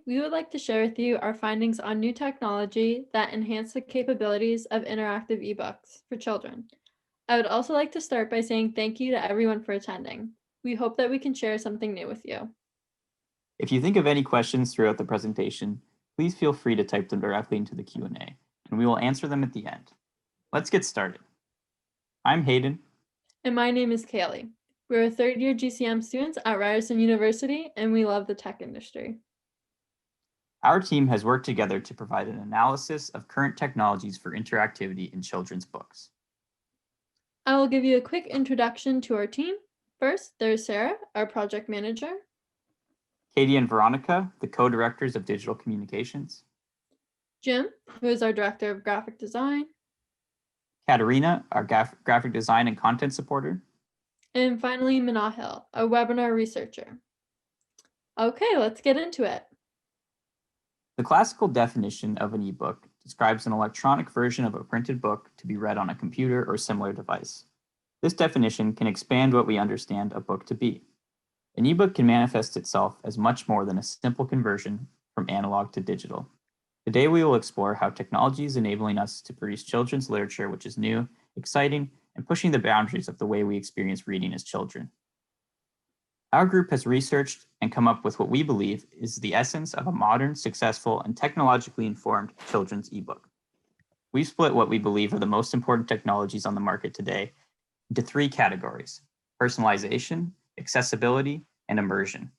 we would like to share with you our findings on new technology that enhance the capabilities of interactive ebooks for children. I would also like to start by saying thank you to everyone for attending. We hope that we can share something new with you. If you think of any questions throughout the presentation, please feel free to type them directly into the Q&A, and we will answer them at the end. Let's get started. I'm Hayden. And my name is Kaylee. We're third-year GCM students at Ryerson University, and we love the tech industry. Our team has worked together to provide an analysis of current technologies for interactivity in children's books. I will give you a quick introduction to our team. First, there's Sarah, our project manager. Katie and Veronica, the co-directors of digital communications. Jim, who is our director of graphic design. Katerina, our graphic design and content supporter. And finally, Manahil, a webinar researcher. Okay, let's get into it. The classical definition of an ebook describes an electronic version of a printed book to be read on a computer or similar device. This definition can expand what we understand a book to be. An ebook can manifest itself as much more than a simple conversion from analog to digital. Today, we will explore how technology is enabling us to produce children's literature, which is new, exciting, and pushing the boundaries of the way we experience reading as children. Our group has researched and come up with what we believe is the essence of a modern, successful, and technologically informed children's ebook. We've split what we believe are the most important technologies on the market today into three categories: personalization, accessibility, and immersion.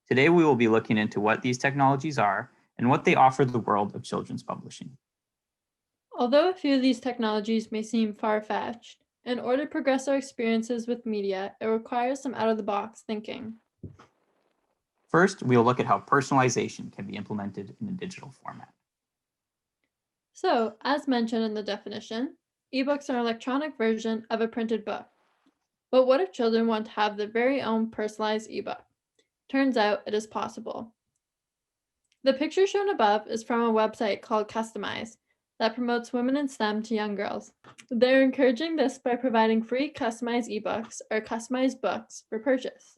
Today, we will be looking into what these technologies are and what they offer the world of children's publishing. Although a few of these technologies may seem far-fetched, in order to progress our experiences with media, it requires some out-of-the-box thinking. First, we will look at how personalization can be implemented in a digital format. So, as mentioned in the definition, ebooks are an electronic version of a printed book. But what if children want to have their very own personalized ebook? Turns out it is possible. The picture shown above is from a website called Customize that promotes women in STEM to young girls. They're encouraging this by providing free customized ebooks or customized books for purchase.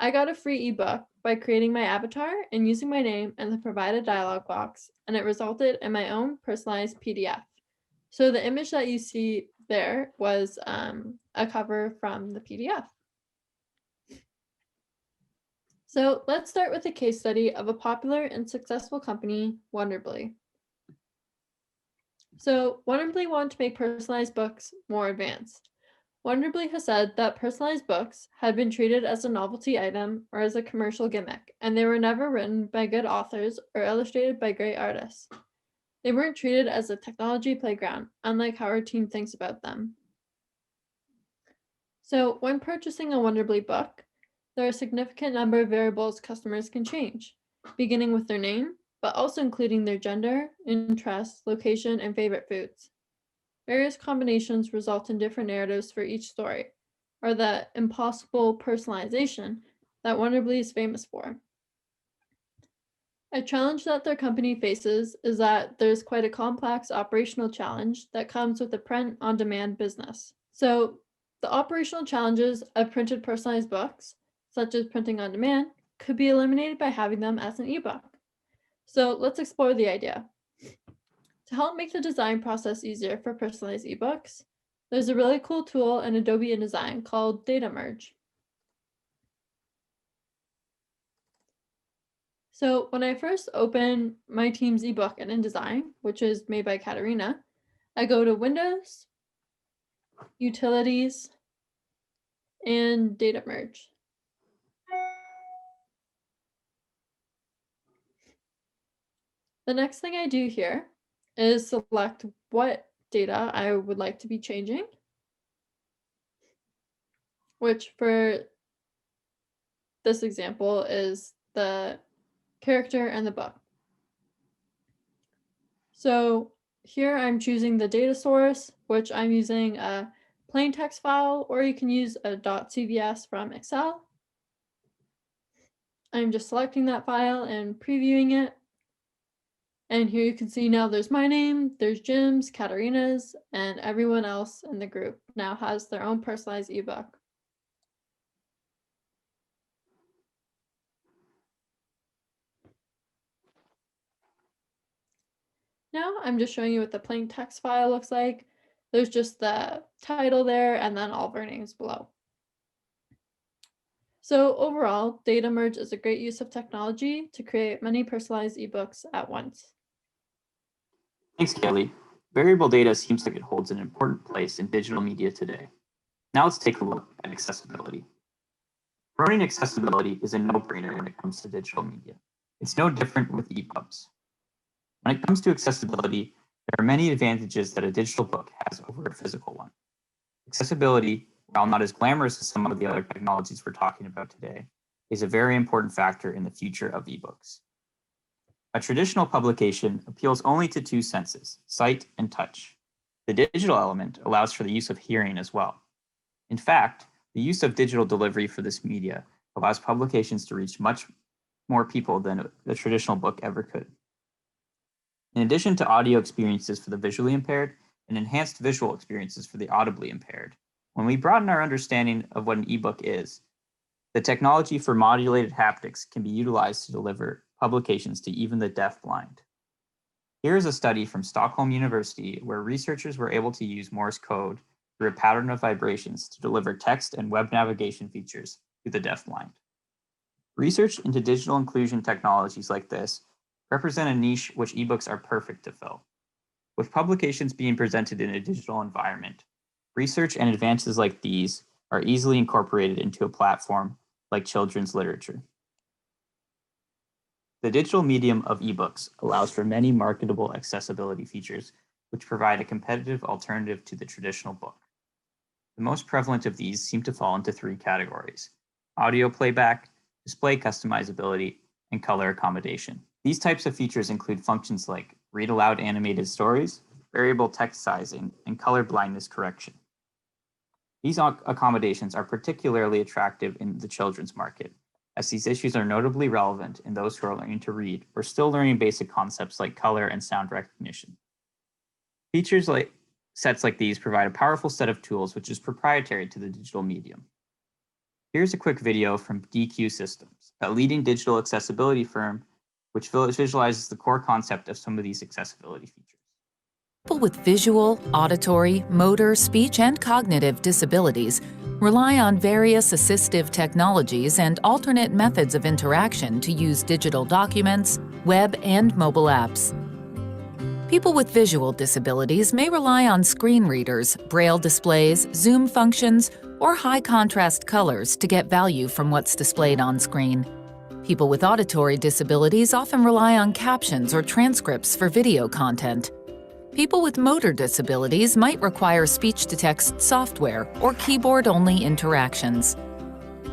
I got a free ebook by creating my avatar and using my name in the provided dialog box, and it resulted in my own personalized PDF. So the image that you see there was a cover from the PDF. So let's start with a case study of a popular and successful company, Wonderbly. So Wonderbly wanted to make personalized books more advanced. Wonderbly has said that personalized books had been treated as a novelty item or as a commercial gimmick, and they were never written by good authors or illustrated by great artists. They weren't treated as a technology playground, unlike how our team thinks about them. So when purchasing a Wonderbly book, there are a significant number of variables customers can change, beginning with their name, but also including their gender, interests, location, and favorite foods. Various combinations result in different narratives for each story, or the impossible personalization that Wonderbly is famous for. A challenge that their company faces is that there's quite a complex operational challenge that comes with the print-on-demand business. So the operational challenges of printed personalized books, such as printing on demand, could be eliminated by having them as an ebook. So let's explore the idea. To help make the design process easier for personalized ebooks, there's a really cool tool in Adobe InDesign called Data Merge. So when I first open my team's ebook in InDesign, which is made by Katerina, I go to Windows, Utilities, and Data Merge. The next thing I do here is select what data I would like to be changing, which for this example is the character and the book. So here I'm choosing the data source, which I'm using a plain text file, or you can use a .cvs from Excel. I'm just selecting that file and previewing it. And here you can see now there's my name, there's Jim's, Katerina's, and everyone else in the group now has their own personalized ebook. Now I'm just showing you what the plain text file looks like. There's just the title there and then all of our names below. So overall, data merge is a great use of technology to create many personalized ebooks at once. Thanks, Kaylee. Variable data seems like it holds an important place in digital media today. Now let's take a look at accessibility. Promoting accessibility is a no-brainer when it comes to digital media. It's no different with EPUBs. When it comes to accessibility, there are many advantages that a digital book has over a physical one. Accessibility, while not as glamorous as some of the other technologies we're talking about today, is a very important factor in the future of ebooks. A traditional publication appeals only to two senses, sight and touch. The digital element allows for the use of hearing as well. In fact, the use of digital delivery for this media allows publications to reach much more people than the traditional book ever could. In addition to audio experiences for the visually impaired and enhanced visual experiences for the audibly impaired, when we broaden our understanding of what an ebook is, the technology for modulated haptics can be utilized to deliver publications to even the deafblind. Here is a study from Stockholm University where researchers were able to use Morse code through a pattern of vibrations to deliver text and web navigation features to the deafblind. Research into digital inclusion technologies like this represent a niche which ebooks are perfect to fill. With publications being presented in a digital environment, research and advances like these are easily incorporated into a platform like children's literature. The digital medium of ebooks allows for many marketable accessibility features, which provide a competitive alternative to the traditional book. The most prevalent of these seem to fall into three categories: audio playback, display customizability, and color accommodation. These types of features include functions like read aloud animated stories, variable text sizing, and color blindness correction. These accommodations are particularly attractive in the children's market, as these issues are notably relevant in those who are learning to read or still learning basic concepts like color and sound recognition. Features like sets like these provide a powerful set of tools which is proprietary to the digital medium. Here's a quick video from DQ Systems, a leading digital accessibility firm which visualizes the core concept of some of these accessibility features. People with visual, auditory, motor, speech, and cognitive disabilities rely on various assistive technologies and alternate methods of interaction to use digital documents, web, and mobile apps. People with visual disabilities may rely on screen readers, braille displays, zoom functions, or high-contrast colors to get value from what's displayed on screen. People with auditory disabilities often rely on captions or transcripts for video content. People with motor disabilities might require speech-to-text software or keyboard-only interactions.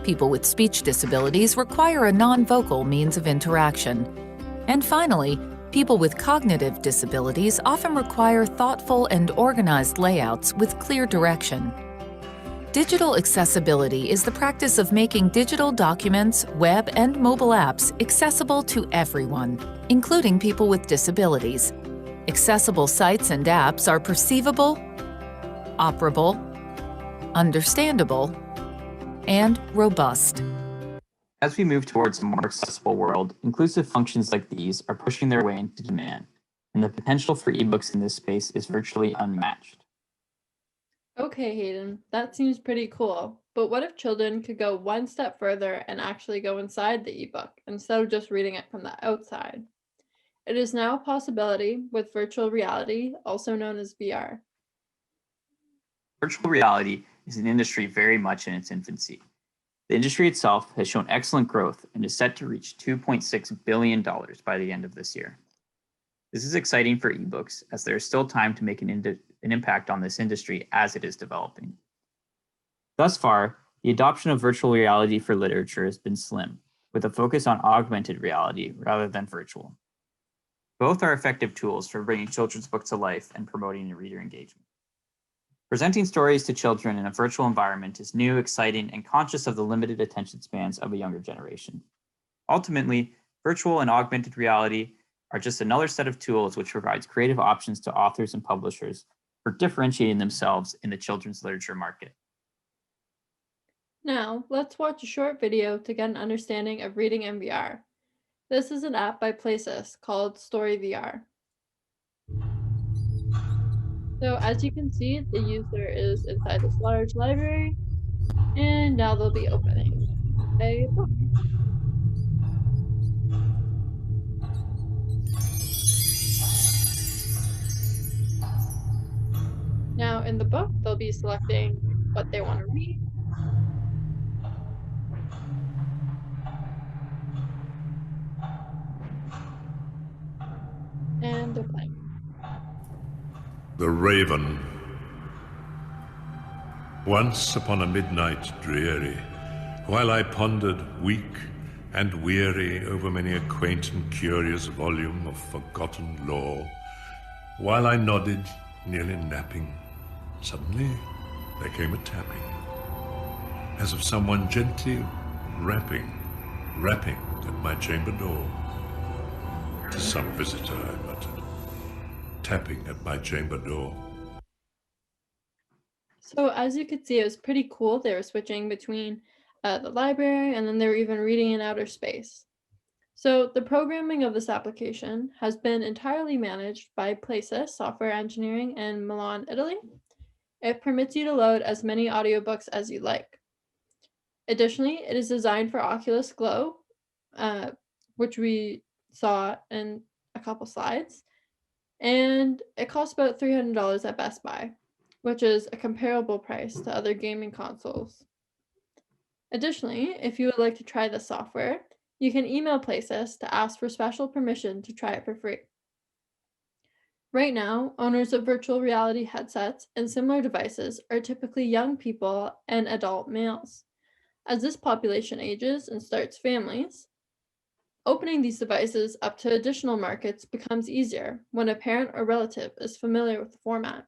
People with speech disabilities require a non-vocal means of interaction. And finally, people with cognitive disabilities often require thoughtful and organized layouts with clear direction. Digital accessibility is the practice of making digital documents, web, and mobile apps accessible to everyone, including people with disabilities. Accessible sites and apps are perceivable, operable, understandable, and robust. As we move towards a more accessible world, inclusive functions like these are pushing their way into demand, and the potential for ebooks in this space is virtually unmatched. Okay, Hayden, that seems pretty cool. But what if children could go one step further and actually go inside the ebook instead of just reading it from the outside? It is now a possibility with virtual reality, also known as VR. Virtual reality is an industry very much in its infancy. The industry itself has shown excellent growth and is set to reach $2.6 billion by the end of this year. This is exciting for ebooks as there is still time to make an impact on this industry as it is developing. Thus far, the adoption of virtual reality for literature has been slim, with a focus on augmented reality rather than virtual. Both are effective tools for bringing children's books to life and promoting reader engagement. Presenting stories to children in a virtual environment is new, exciting, and conscious of the limited attention spans of a younger generation. Ultimately, virtual and augmented reality are just another set of tools which provides creative options to authors and publishers for differentiating themselves in the children's literature market. Now, let's watch a short video to get an understanding of reading in VR. This is an app by Places called Story VR. So as you can see, the user is inside this large library, and now they'll be opening a book. Now in the book, they'll be selecting what they want to read, and they're playing. The Raven. Once upon a midnight dreary, while I pondered weak and weary over many a quaint and curious volume of forgotten lore, while I nodded, nearly napping, suddenly there came a tapping, as of someone gently rapping at my chamber door. "'Tis some visitor," I muttered, tapping at my chamber door. So as you could see, it was pretty cool. They were switching between the library, and then they were even reading in outer space. So the programming of this application has been entirely managed by Places Software Engineering in Milan, Italy. It permits you to load as many audiobooks as you like. Additionally, it is designed for Oculus Glow, which we saw in a couple slides, and it costs about $300 at Best Buy, which is a comparable price to other gaming consoles. Additionally, if you would like to try the software, you can email Places to ask for special permission to try it for free. Right now, owners of virtual reality headsets and similar devices are typically young people and adult males. As this population ages and starts families, opening these devices up to additional markets becomes easier when a parent or relative is familiar with the format.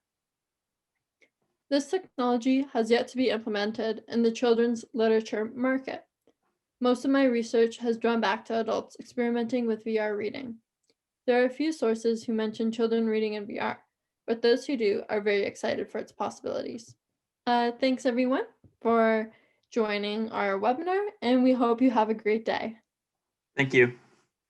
This technology has yet to be implemented in the children's literature market. Most of my research has drawn back to adults experimenting with VR reading. There are a few sources who mention children reading in VR, but those who do are very excited for its possibilities. Thanks everyone for joining our webinar, and we hope you have a great day. Thank you.